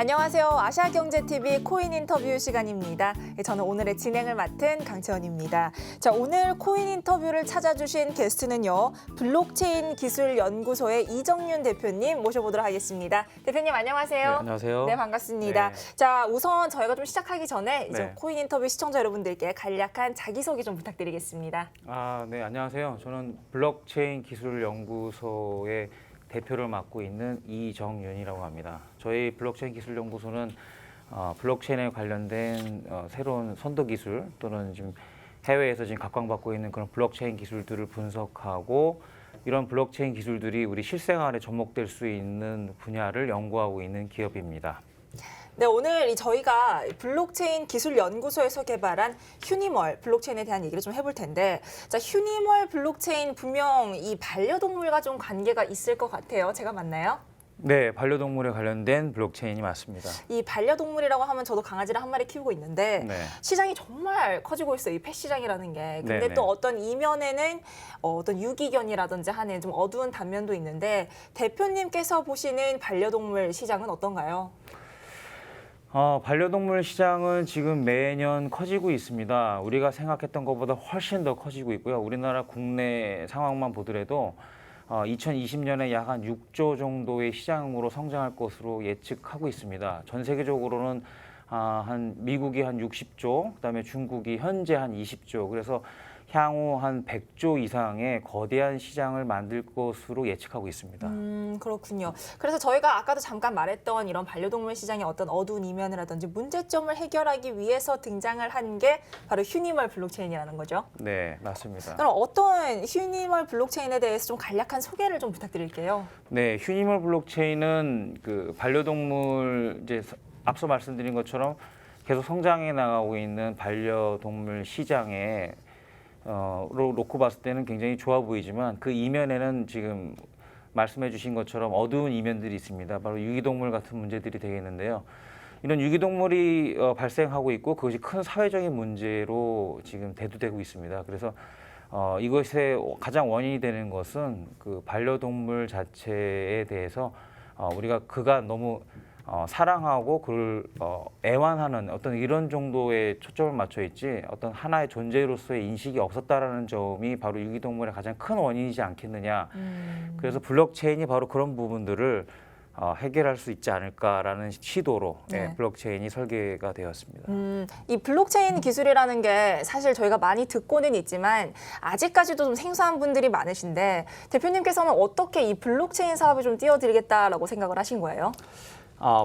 안녕하세요. 아시아경제TV 코인 인터뷰 시간입니다. 저는 오늘의 진행을 맡은 강채원입니다. 자, 오늘 코인 인터뷰를 찾아주신 게스트는요. 블록체인 기술연구소의 이정윤 대표님 모셔보도록 하겠습니다. 대표님 안녕하세요. 네, 안녕하세요. 네, 반갑습니다. 네. 자, 우선 저희가 좀 시작하기 전에 이제 네. 코인 인터뷰 시청자 여러분들께 간략한 자기소개 좀 부탁드리겠습니다. 네, 안녕하세요. 저는 블록체인 기술연구소의 대표를 맡고 있는 이정윤이라고 합니다. 저희 블록체인 기술연구소는 블록체인에 관련된 새로운 선도 기술 또는 지금 해외에서 지금 각광받고 있는 그런 블록체인 기술들을 분석하고 이런 블록체인 기술들이 우리 실생활에 접목될 수 있는 분야를 연구하고 있는 기업입니다. 네, 오늘 저희가 블록체인 기술연구소에서 개발한 휴니멀 블록체인에 대한 얘기를 좀 해볼 텐데, 자, 휴니멀 블록체인 분명 이 반려동물과 좀 관계가 있을 것 같아요. 제가 맞나요? 네, 반려동물에 관련된 블록체인이 맞습니다. 이 반려동물이라고 하면 저도 강아지를 한 마리 키우고 있는데 네. 시장이 정말 커지고 있어요. 이 펫 시장이라는 게. 근데 네네. 또 어떤 이면에는 어떤 유기견이라든지 하는 좀 어두운 단면도 있는데 대표님께서 보시는 반려동물 시장은 어떤가요? 반려동물 시장은 지금 매년 커지고 있습니다. 우리가 생각했던 것보다 훨씬 더 커지고 있고요. 우리나라 국내 상황만 보더라도 2020년에 약 한 6조 정도의 시장으로 성장할 것으로 예측하고 있습니다. 전 세계적으로는 미국이 한 60조, 그다음에 중국이 현재 한 20조, 그래서 향후 한 100조 이상의 거대한 시장을 만들 것으로 예측하고 있습니다. 그렇군요. 그래서 저희가 아까도 잠깐 말했던 이런 반려동물 시장의 어떤 어두운 이면이라든지 문제점을 해결하기 위해서 등장을 한 게 바로 휴니멀 블록체인이라는 거죠. 네, 맞습니다. 그럼 어떤 휴니멀 블록체인에 대해서 좀 간략한 소개를 좀 부탁드릴게요. 네, 휴니멀 블록체인은 그 반려동물 이제 앞서 말씀드린 것처럼 계속 성장해 나가고 있는 반려동물 시장에 로 놓고 봤을 때는 굉장히 좋아 보이지만 그 이면에는 지금 말씀해 주신 것처럼 어두운 이면들이 있습니다. 바로 유기동물 같은 문제들이 되겠는데요. 이런 유기동물이 발생하고 있고 그것이 큰 사회적인 문제로 지금 대두되고 있습니다. 그래서 이것의 가장 원인이 되는 것은 그 반려동물 자체에 대해서 우리가 그가 너무 사랑하고 그를 애완하는 어떤 이런 정도의 초점을 맞춰 있지 어떤 하나의 존재로서의 인식이 없었다라는 점이 바로 유기동물의 가장 큰 원인이지 않겠느냐. 그래서 블록체인이 바로 그런 부분들을 해결할 수 있지 않을까라는 시도로 네. 블록체인이 설계가 되었습니다. 이 블록체인 기술이라는 게 사실 저희가 많이 듣고는 있지만 아직까지도 좀 생소한 분들이 많으신데 대표님께서는 어떻게 이 블록체인 사업에 좀 뛰어들겠다라고 생각을 하신 거예요?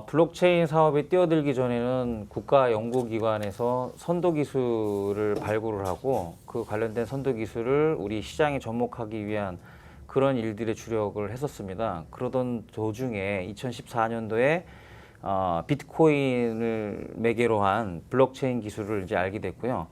블록체인 사업에 뛰어들기 전에는 국가 연구기관에서 선도 기술을 발굴을 하고 그 관련된 선도 기술을 우리 시장에 접목하기 위한 그런 일들에 주력을 했었습니다. 그러던 도중에 2014년도에 비트코인을 매개로 한 블록체인 기술을 이제 알게 됐고요.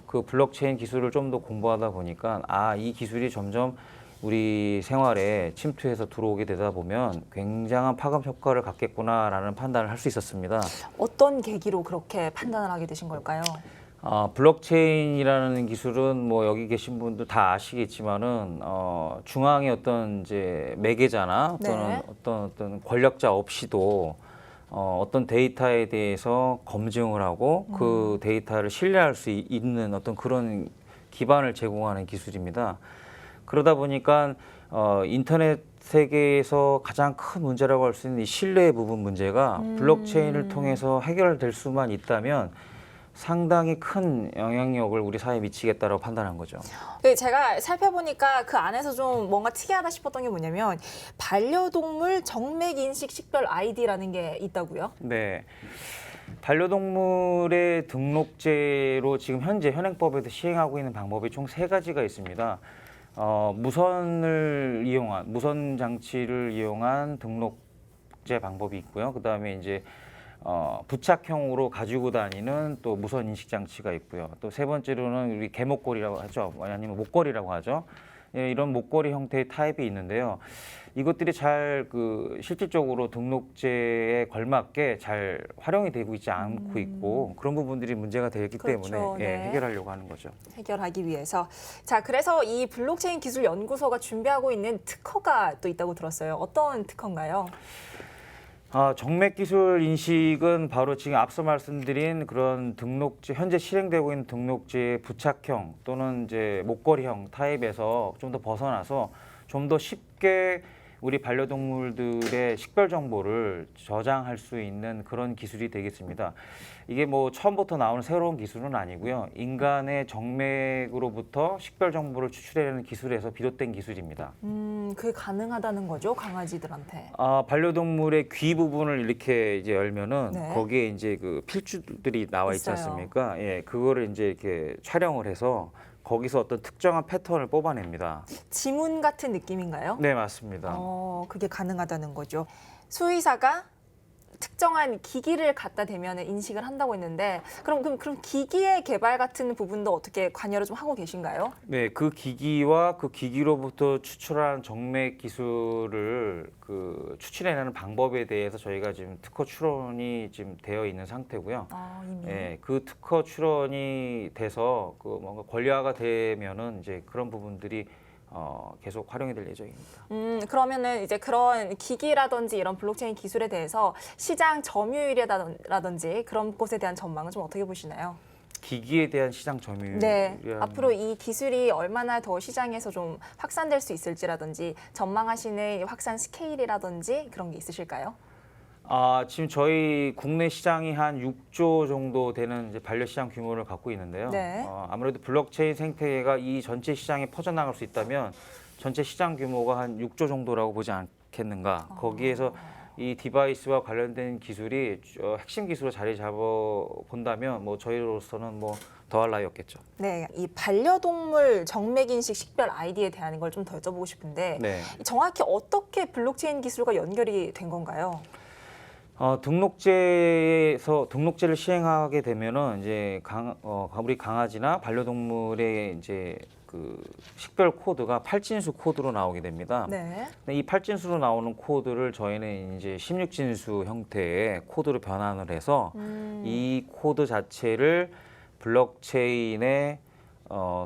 그 블록체인 기술을 좀 더 공부하다 보니까 이 기술이 점점 우리 생활에 침투해서 들어오게 되다 보면 굉장한 파급 효과를 갖겠구나라는 판단을 할 수 있었습니다. 어떤 계기로 그렇게 판단을 하게 되신 걸까요? 블록체인이라는 기술은 뭐 여기 계신 분들 다 아시겠지만은 중앙의 어떤 이제 매개자나 또는 네. 어떤 권력자 없이도 어떤 데이터에 대해서 검증을 하고 그 데이터를 신뢰할 수 있는 어떤 그런 기반을 제공하는 기술입니다. 그러다 보니까 인터넷 세계에서 가장 큰 문제라고 할 수 있는 이 신뢰 부분 문제가 블록체인을 통해서 해결될 수만 있다면 상당히 큰 영향력을 우리 사회에 미치겠다고 판단한 거죠. 제가 살펴보니까 그 안에서 좀 뭔가 특이하다 싶었던 게 뭐냐면 반려동물 정맥인식 식별 아이디라는 게 있다고요? 네. 반려동물의 등록제로 지금 현재 현행법에서 시행하고 있는 방법이 총 3가지가 있습니다. 무선 장치를 이용한 등록제 방법이 있고요. 그다음에 이제 부착형으로 가지고 다니는 또 무선 인식 장치가 있고요. 또 3번째로는 우리 개목걸이라고 하죠. 아니면 목걸이라고 하죠. 이런 목걸이 형태의 타입이 있는데요. 이것들이 잘 실질적으로 등록제에 걸맞게 잘 활용이 되고 있지 않고 있고 그런 부분들이 문제가 되기 그렇죠. 때문에 네. 해결하려고 하는 거죠. 해결하기 위해서. 자, 그래서 이 블록체인 기술 연구소가 준비하고 있는 특허가 또 있다고 들었어요. 어떤 특허인가요? 정맥 기술 인식은 바로 지금 앞서 말씀드린 그런 등록제, 현재 실행되고 있는 등록제의 부착형 또는 이제 목걸이형 타입에서 좀 더 벗어나서 좀 더 쉽게 우리 반려동물들의 식별 정보를 저장할 수 있는 그런 기술이 되겠습니다. 이게 뭐 처음부터 나오는 새로운 기술은 아니고요. 인간의 정맥으로부터 식별 정보를 추출해내는 기술에서 비롯된 기술입니다. 그게 가능하다는 거죠, 강아지들한테. 반려동물의 귀 부분을 이렇게 이제 열면은 네. 거기에 이제 그 필주들이 나와 있지 있어요. 않습니까? 예, 그거를 이제 이렇게 촬영을 해서 거기서 어떤 특정한 패턴을 뽑아냅니다. 지문 같은 느낌인가요? 네, 맞습니다. 그게 가능하다는 거죠. 수의사가 특정한 기기를 갖다 대면 인식을 한다고 했는데 그럼 기기의 개발 같은 부분도 어떻게 관여를 좀 하고 계신가요? 네, 그 기기와 그 기기로부터 추출한 정맥 기술을 추출해내는 방법에 대해서 저희가 지금 특허 출원이 지금 되어 있는 상태고요. 이미. 예, 그 특허 출원이 돼서 뭔가 권리화가 되면은 이제 그런 부분들이 계속 활용이 될 예정입니다. 그러면은 이제 그런 기기라든지 이런 블록체인 기술에 대해서 시장 점유율이라든지 그런 것에 대한 전망은 좀 어떻게 보시나요? 기기에 대한 시장 점유율. 네, 앞으로 이 기술이 얼마나 더 시장에서 좀 확산될 수 있을지라든지 전망하시는 확산 스케일이라든지 그런 게 있으실까요? 지금 저희 국내 시장이 한 6조 정도 되는 이제 반려시장 규모를 갖고 있는데요. 네. 아무래도 블록체인 생태계가 이 전체 시장에 퍼져나갈 수 있다면 전체 시장 규모가 한 6조 정도라고 보지 않겠는가. 거기에서 이 디바이스와 관련된 기술이 핵심 기술로 자리 잡아 본다면 뭐 저희로서는 뭐 더할 나위 없겠죠. 네, 이 반려동물 정맥인식 식별 아이디에 대한 걸 좀 더 여쭤보고 싶은데 네. 정확히 어떻게 블록체인 기술과 연결이 된 건가요? 등록제를 시행하게 되면은 이제 우리 강아지나 반려동물의 이제 그 식별 코드가 8진수 코드로 나오게 됩니다. 네. 근데 이 8진수로 나오는 코드를 저희는 이제 16진수 형태의 코드로 변환을 해서 이 코드 자체를 블록체인의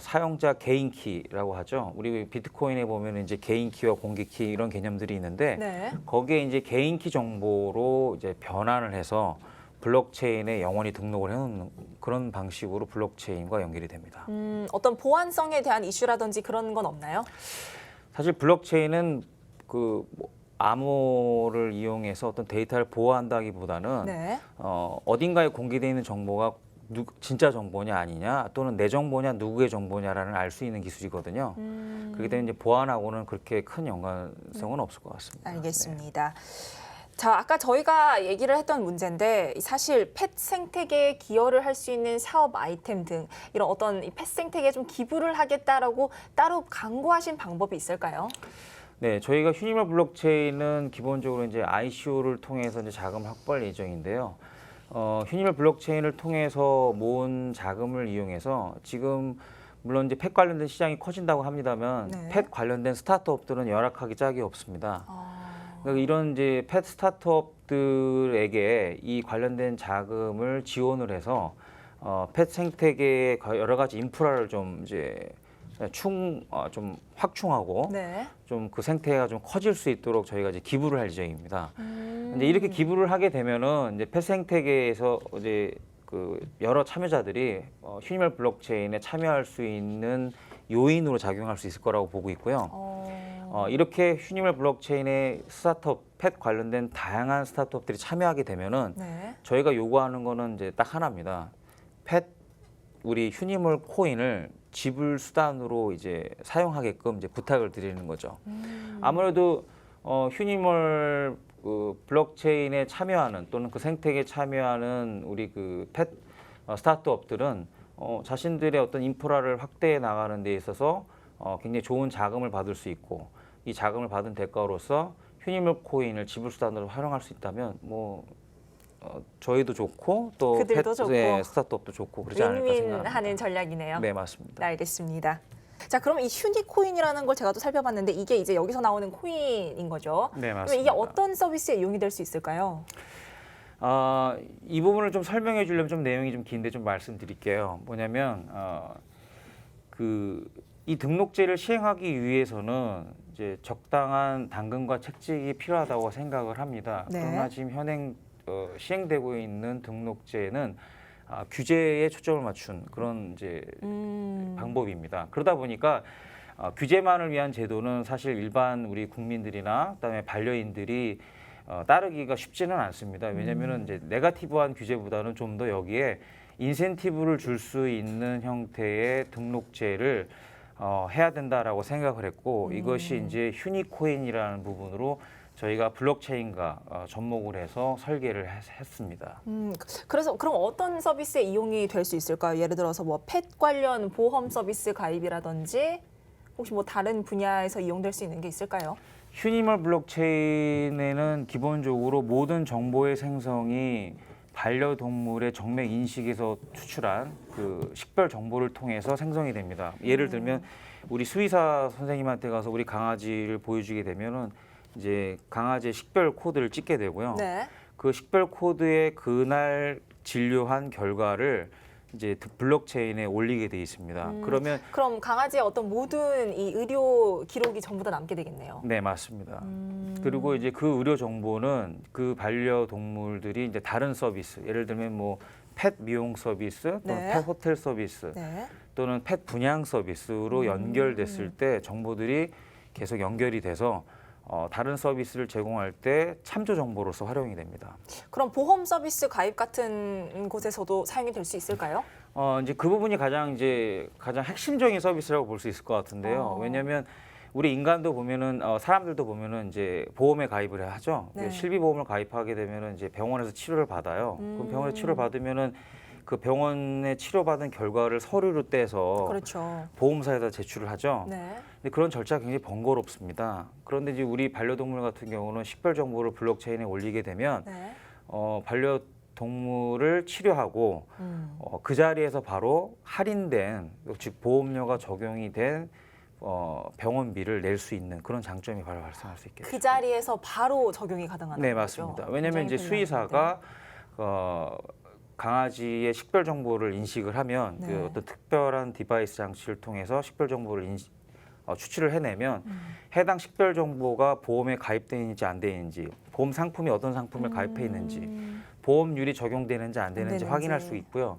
사용자 개인 키라고 하죠. 우리 비트코인에 보면 이제 개인 키와 공개 키 이런 개념들이 있는데 네. 거기에 이제 개인 키 정보로 이제 변환을 해서 블록체인에 영원히 등록을 해놓는 그런 방식으로 블록체인과 연결이 됩니다. 어떤 보안성에 대한 이슈라든지 그런 건 없나요? 사실 블록체인은 암호를 이용해서 어떤 데이터를 보호한다기보다는 네. 어딘가에 공개되어 있는 정보가 진짜 정보냐 아니냐 또는 내 정보냐 누구의 정보냐라는 알 수 있는 기술이거든요. 그렇기 때문에 이제 보안하고는 그렇게 큰 연관성은 없을 것 같습니다. 알겠습니다. 자, 아까 저희가 얘기를 했던 문제인데 사실 펫 생태계에 기여를 할 수 있는 사업 아이템 등 이런 어떤 펫 생태계에 좀 기부를 하겠다라고 따로 광고하신 방법이 있을까요? 네, 저희가 휴니멀 블록체인은 기본적으로 이제 ICO를 통해서 이제 자금을 확보할 예정인데요. 휴니멀 블록체인을 통해서 모은 자금을 이용해서 지금 물론 이제 펫 관련된 시장이 커진다고 합니다만 네. 펫 관련된 스타트업들은 열악하기 짝이 없습니다. 그러니까 이런 이제 펫 스타트업들에게 이 관련된 자금을 지원을 해서 펫 생태계의 여러 가지 인프라를 좀 이제 좀 확충하고 네. 좀 그 생태계가 좀 커질 수 있도록 저희가 이제 기부를 할 예정입니다. 이제 이렇게 기부를 하게 되면은 이제 펫 생태계에서 이제 여러 참여자들이 휴니멀 블록체인에 참여할 수 있는 요인으로 작용할 수 있을 거라고 보고 있고요. 이렇게 휴니멀 블록체인의 스타트업, 펫 관련된 다양한 스타트업들이 참여하게 되면은 네. 저희가 요구하는 거는 이제 딱 하나입니다. 우리 휴니멀 코인을 지불 수단으로 이제 사용하게끔 이제 부탁을 드리는 거죠. 아무래도 휴니멀 블록체인에 참여하는 또는 그 생태계에 참여하는 우리 펫 스타트업들은 자신들의 어떤 인프라를 확대해 나가는 데 있어서 굉장히 좋은 자금을 받을 수 있고 이 자금을 받은 대가로서 휴니멀 코인을 지불 수단으로 활용할 수 있다면 저희도 좋고 또 그들도 좋고. 스타트업도 좋고 그러지 않을까 생각합니다. 윈윈하는 전략이네요. 네, 맞습니다. 네, 알겠습니다. 자, 그럼 이 휴니코인이라는 걸 제가 또 살펴봤는데 이게 이제 여기서 나오는 코인인 거죠? 네, 그럼 맞습니다. 이게 어떤 서비스에 이용이 될 수 있을까요? 이 부분을 좀 설명해 주려면 좀 내용이 좀 긴데 좀 말씀드릴게요. 뭐냐면 이 등록제를 시행하기 위해서는 이제 적당한 당근과 책찍이 필요하다고 생각을 합니다. 네. 그러나 지금 시행되고 있는 등록제는 규제에 초점을 맞춘 그런 이제 방법입니다. 그러다 보니까 규제만을 위한 제도는 사실 일반 우리 국민들이나 그다음에 반려인들이 따르기가 쉽지는 않습니다. 왜냐하면 이제 네거티브한 규제보다는 좀 더 여기에 인센티브를 줄 수 있는 형태의 등록제를 해야 된다라고 생각을 했고 이것이 이제 휴니코인이라는 부분으로 저희가 블록체인과 접목을 해서 설계를 했습니다. 그래서 그럼 어떤 서비스에 이용이 될 수 있을까요? 예를 들어서 뭐 펫 관련 보험 서비스 가입이라든지 혹시 뭐 다른 분야에서 이용될 수 있는 게 있을까요? 휴니멀 블록체인에는 기본적으로 모든 정보의 생성이 반려동물의 정맥 인식에서 추출한 그 식별 정보를 통해서 생성이 됩니다. 예를 들면 우리 수의사 선생님한테 가서 우리 강아지를 보여주게 되면은 이제 강아지의 식별 코드를 찍게 되고요. 네. 그 식별 코드에 그날 진료한 결과를 이제 블록체인에 올리게 돼 있습니다. 그러면 그럼 강아지의 어떤 모든 이 의료 기록이 전부 다 남게 되겠네요. 네, 맞습니다. 그리고 이제 그 의료 정보는 그 반려동물들이 이제 다른 서비스, 예를 들면 뭐 펫 미용 서비스, 또는 네. 펫 호텔 서비스, 네. 또는 펫 분양 서비스로 연결됐을 때 정보들이 계속 연결이 돼서 다른 서비스를 제공할 때 참조 정보로서 활용이 됩니다. 그럼 보험 서비스 가입 같은 곳에서도 사용이 될 수 있을까요? 이제 그 부분이 가장 핵심적인 서비스라고 볼 수 있을 것 같은데요. 왜냐하면 우리 인간도 보면은 사람들도 보면은 이제 보험에 가입을 하죠. 네. 실비보험을 가입하게 되면은 이제 병원에서 치료를 받아요. 그럼 병원에서 치료를 받으면은 그 병원에 치료받은 결과를 서류로 떼서 그렇죠. 보험사에다 제출을 하죠. 네. 근데 그런 절차가 굉장히 번거롭습니다. 그런데 이제 우리 반려동물 같은 경우는 식별 정보를 블록체인에 올리게 되면 네. 반려동물을 치료하고 그 자리에서 바로 할인된 즉 보험료가 적용이 된 병원비를 낼 수 있는 그런 장점이 바로 발생할 수 있겠죠. 그 자리에서 바로 적용이 가능하다는 네, 거죠. 맞습니다. 왜냐하면 이제 굉장히 수의사가 강아지의 식별 정보를 인식을 하면 네. 그 어떤 특별한 디바이스 장치를 통해서 식별 정보를 추출을 해내면 해당 식별 정보가 보험에 가입되어 있는지 안 되어 있는지, 보험 상품이 어떤 상품을 가입해 있는지, 보험률이 적용되는지 안 되는지 되는지. 확인할 수 있고요.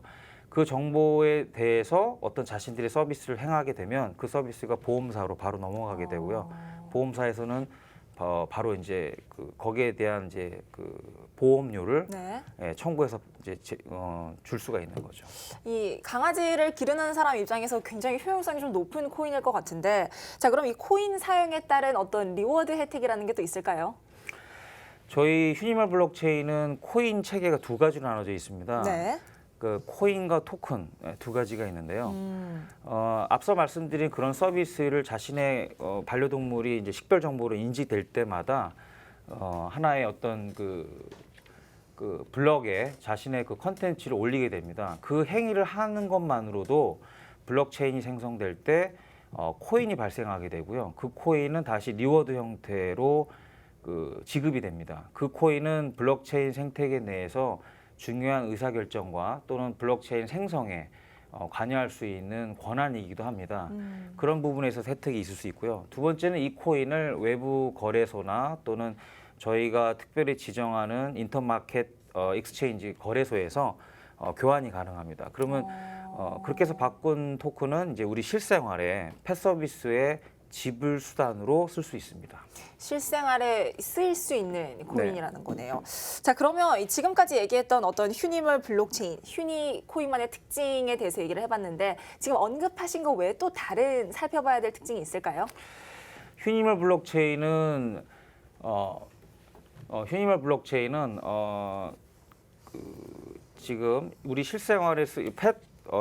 그 정보에 대해서 어떤 자신들의 서비스를 행하게 되면 그 서비스가 보험사로 바로 넘어가게 되고요. 보험사에서는 바로 이제 거기에 대한 이제 그 보험료를 네. 청구해서 이제 줄 수가 있는 거죠. 이 강아지를 기르는 사람 입장에서 굉장히 효용성이 좀 높은 코인일 것 같은데, 자 그럼 이 코인 사용에 따른 어떤 리워드 혜택이라는 게 또 있을까요? 저희 휴니멀 블록체인은 코인 체계가 두 가지로 나눠져 있습니다. 네. 그 코인과 토큰 두 가지가 있는데요. 앞서 말씀드린 그런 서비스를 자신의 반려동물이 이제 식별 정보로 인지될 때마다 하나의 어떤 그 블럭에 자신의 그 컨텐츠를 올리게 됩니다. 그 행위를 하는 것만으로도 블록체인이 생성될 때 코인이 발생하게 되고요. 그 코인은 다시 리워드 형태로 지급이 됩니다. 그 코인은 블록체인 생태계 내에서 중요한 의사결정과 또는 블록체인 생성에 관여할 수 있는 권한이기도 합니다. 그런 부분에서 혜택이 있을 수 있고요. 두 번째는 이 코인을 외부 거래소나 또는 저희가 특별히 지정하는 인터마켓 익스체인지 거래소에서 교환이 가능합니다. 그러면 그렇게 해서 바꾼 토큰은 이제 우리 실생활에 펫 서비스의 지불 수단으로 쓸 수 있습니다. 실생활에 쓰일 수 있는 코인이라는 거네요. 자 그러면 지금까지 얘기했던 어떤 휴니멀 블록체인, 휴니 코인만의 특징에 대해서 얘기를 해봤는데 지금 언급하신 거 외에 또 다른 살펴봐야 될 특징이 있을까요? 휴니멀 블록체인은 지금 우리 실생활에 펫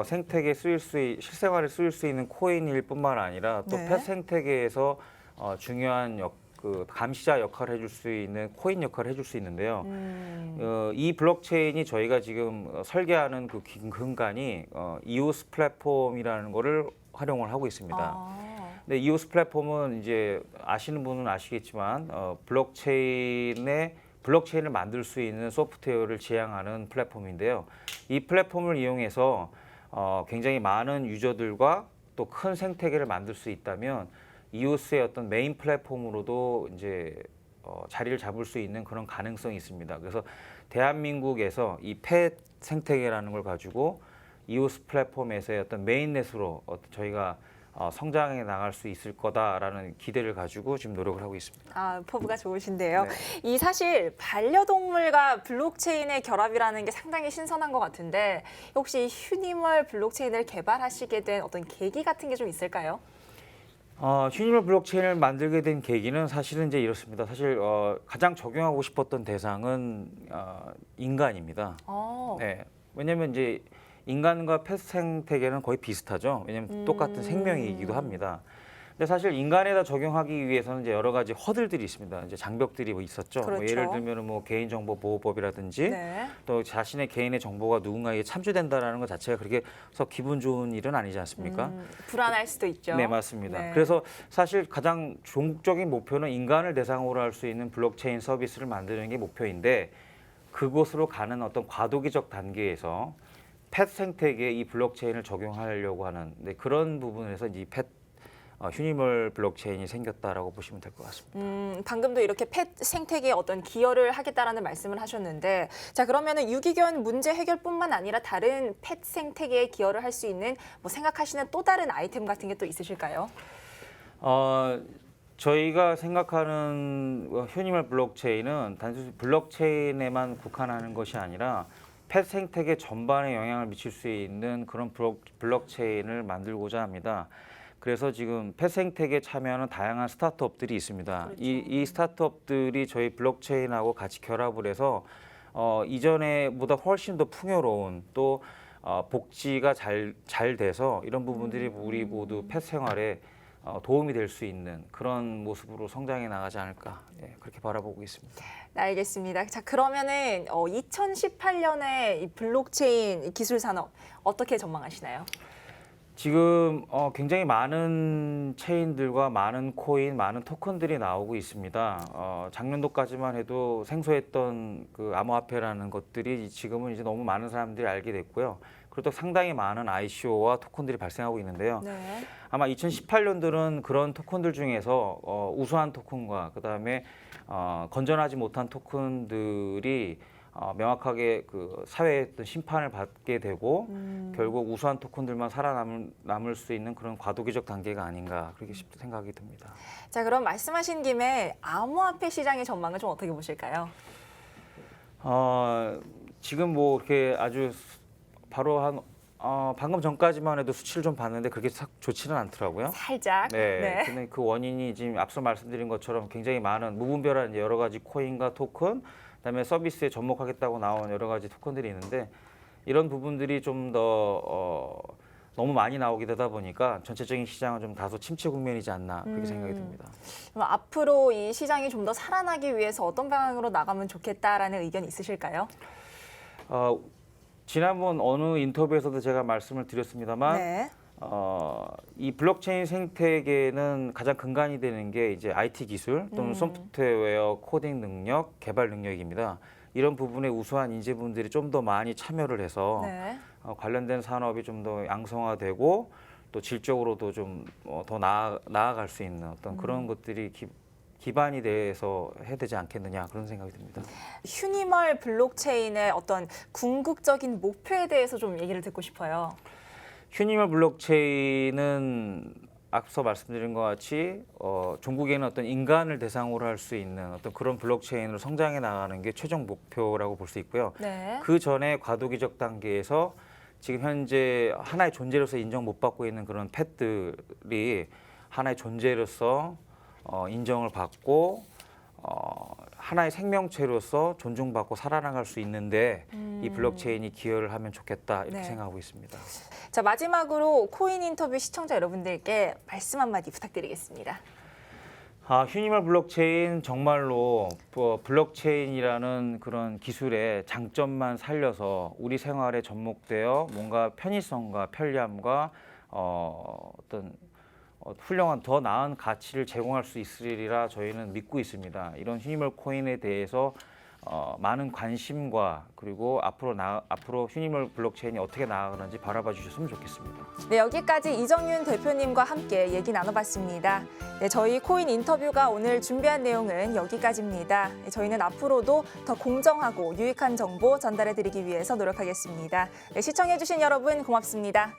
생태계에 실생활에 쓰일 수 있는 코인일 뿐만 아니라 또 네. 펫 생태계에서 중요한 감시자 역할을 해줄 수 있는 코인 역할을 해줄 수 있는데요. 이 블록체인이 저희가 지금 설계하는 그 근간이 이오스 플랫폼이라는 거를 활용을 하고 있습니다. 근데 이오스 플랫폼은 이제 아시는 분은 아시겠지만 블록체인을 만들 수 있는 소프트웨어를 지향하는 플랫폼인데요. 이 플랫폼을 이용해서 굉장히 많은 유저들과 또 큰 생태계를 만들 수 있다면 이오스의 어떤 메인 플랫폼으로도 이제 자리를 잡을 수 있는 그런 가능성이 있습니다. 그래서 대한민국에서 이 펫 생태계라는 걸 가지고 이오스 플랫폼에서의 어떤 메인넷으로 저희가 성장해 나갈 수 있을 거다라는 기대를 가지고 지금 노력을 하고 있습니다. 아, 포부가 좋으신데요. 네. 이 사실 반려동물과 블록체인의 결합이라는 게 상당히 신선한 것 같은데 혹시 휴니멀 블록체인을 개발하시게 된 어떤 계기 같은 게 좀 있을까요? 휴니멀 블록체인을 만들게 된 계기는 사실은 이제 이렇습니다. 사실 가장 적용하고 싶었던 대상은 인간입니다. 네, 왜냐하면 이제 인간과 펫 생태계는 거의 비슷하죠. 왜냐하면 똑같은 생명이기도 합니다. 근데 사실 인간에다 적용하기 위해서는 이제 여러 가지 허들들이 있습니다. 이제 장벽들이 뭐 있었죠. 그렇죠. 뭐 예를 들면 뭐 개인정보보호법이라든지 네. 또 자신의 개인의 정보가 누군가에게 참조된다라는 것 자체가 그렇게 해서 기분 좋은 일은 아니지 않습니까? 불안할 수도 있죠. 네, 맞습니다. 네. 그래서 사실 가장 궁극적인 목표는 인간을 대상으로 할 수 있는 블록체인 서비스를 만드는 게 목표인데 그곳으로 가는 어떤 과도기적 단계에서 펫 생태계에 이 블록체인을 적용하려고 하는 그런 부분에서 이 펫 휴니멀 블록체인이 생겼다라고 보시면 될 것 같습니다. 방금도 이렇게 펫 생태계에 어떤 기여를 하겠다라는 말씀을 하셨는데 자 그러면은 유기견 문제 해결뿐만 아니라 다른 펫 생태계에 기여를 할 수 있는 뭐 생각하시는 또 다른 아이템 같은 게 또 있으실까요? 저희가 생각하는 휴니멀 블록체인은 단순히 블록체인에만 국한하는 것이 아니라 펫 생태계 전반에 영향을 미칠 수 있는 그런 블록체인을 만들고자 합니다. 그래서 지금 펫 생태계에 참여하는 다양한 스타트업들이 있습니다. 그렇죠. 이 스타트업들이 저희 블록체인하고 같이 결합을 해서 이전에보다 훨씬 더 풍요로운 또 복지가 잘 돼서 이런 부분들이 우리 모두 펫 생활에 도움이 될 수 있는 그런 모습으로 성장해 나가지 않을까 그렇게 바라보고 있습니다. 네, 알겠습니다. 자 그러면은 2018년에 이 블록체인 기술 산업 어떻게 전망하시나요? 지금 굉장히 많은 체인들과 많은 코인, 많은 토큰들이 나오고 있습니다. 작년도까지만 해도 생소했던 그 암호화폐라는 것들이 지금은 이제 너무 많은 사람들이 알게 됐고요. 그리고 또 상당히 많은 ICO와 토큰들이 발생하고 있는데요. 네. 아마 2018년들은 그런 토큰들 중에서 우수한 토큰과 그다음에 건전하지 못한 토큰들이 명확하게 그 사회의 어떤 심판을 받게 되고 결국 우수한 토큰들만 살아남을 수 있는 그런 과도기적 단계가 아닌가 그렇게 생각이 듭니다. 자 그럼 말씀하신 김에 암호화폐 시장의 전망을 좀 어떻게 보실까요? 지금 뭐 이렇게 아주 바로 방금 전까지만 해도 수치를 좀 봤는데 그렇게 좋지는 않더라고요. 살짝. 네. 근데 그 원인이 지금 앞서 말씀드린 것처럼 굉장히 많은 무분별한 여러 가지 코인과 토큰, 그다음에 서비스에 접목하겠다고 나온 여러 가지 토큰들이 있는데 이런 부분들이 좀 더 너무 많이 나오게 되다 보니까 전체적인 시장은 좀 다소 침체 국면이지 않나 그렇게 생각이 듭니다. 그럼 앞으로 이 시장이 좀 더 살아나기 위해서 어떤 방향으로 나가면 좋겠다라는 의견 있으실까요? 지난번 어느 인터뷰에서도 제가 말씀을 드렸습니다만 네. 이 블록체인 생태계는 가장 근간이 되는 게 이제 IT 기술 또는 소프트웨어 코딩 능력, 개발 능력입니다. 이런 부분에 우수한 인재분들이 좀 더 많이 참여를 해서 네. 관련된 산업이 좀 더 양성화되고 또 질적으로도 좀 더 나아갈 수 있는 어떤 그런 것들이 기반이 돼서 해야 되지 않겠느냐 그런 생각이 듭니다. 휴니멀 블록체인의 어떤 궁극적인 목표에 대해서 좀 얘기를 듣고 싶어요. 휴니멀 블록체인은 앞서 말씀드린 것 같이 종국에는 어떤 인간을 대상으로 할 수 있는 어떤 그런 블록체인으로 성장해 나가는 게 최종 목표라고 볼 수 있고요. 네. 그 전에 과도기적 단계에서 지금 현재 하나의 존재로서 인정 못 받고 있는 그런 펫들이 하나의 존재로서 인정을 받고 하나의 생명체로서 존중받고 살아나갈 수 있는데 이 블록체인이 기여를 하면 좋겠다 이렇게 네. 생각하고 있습니다. 자 마지막으로 코인 인터뷰 시청자 여러분들께 말씀 한마디 부탁드리겠습니다. 휴니멀 블록체인 정말로 블록체인이라는 그런 기술의 장점만 살려서 우리 생활에 접목되어 뭔가 편의성과 편리함과 어떤 훌륭한 더 나은 가치를 제공할 수 있으리라 저희는 믿고 있습니다. 이런 휴니멀 코인에 대해서 많은 관심과 그리고 앞으로 휴니멀 블록체인이 어떻게 나아가는지 바라봐 주셨으면 좋겠습니다. 네, 여기까지 이정윤 대표님과 함께 얘기 나눠봤습니다. 네, 저희 코인 인터뷰가 오늘 준비한 내용은 여기까지입니다. 네, 저희는 앞으로도 더 공정하고 유익한 정보 전달해드리기 위해서 노력하겠습니다. 네, 시청해주신 여러분 고맙습니다.